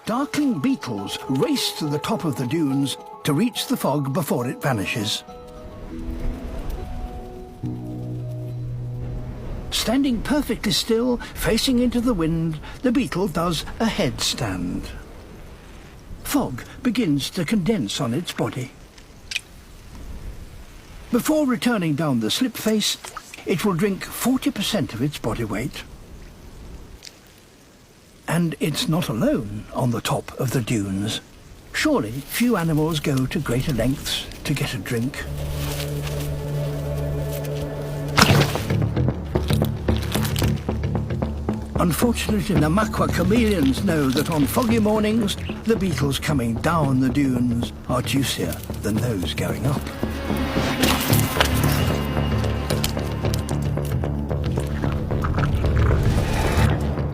Darkling beetles race to the top of the dunes to reach the fog before it vanishes. Standing perfectly still, facing into the wind, the beetle does a headstand. Fog begins to condense on its body. Before returning down the slip face, it will drink 40% of its body weight. And it's not alone on the top of the dunes. Surely few animals go to greater lengths to get a drink. Unfortunately, Namaqua chameleons know that on foggy mornings, the beetles coming down the dunes are juicier than those going up.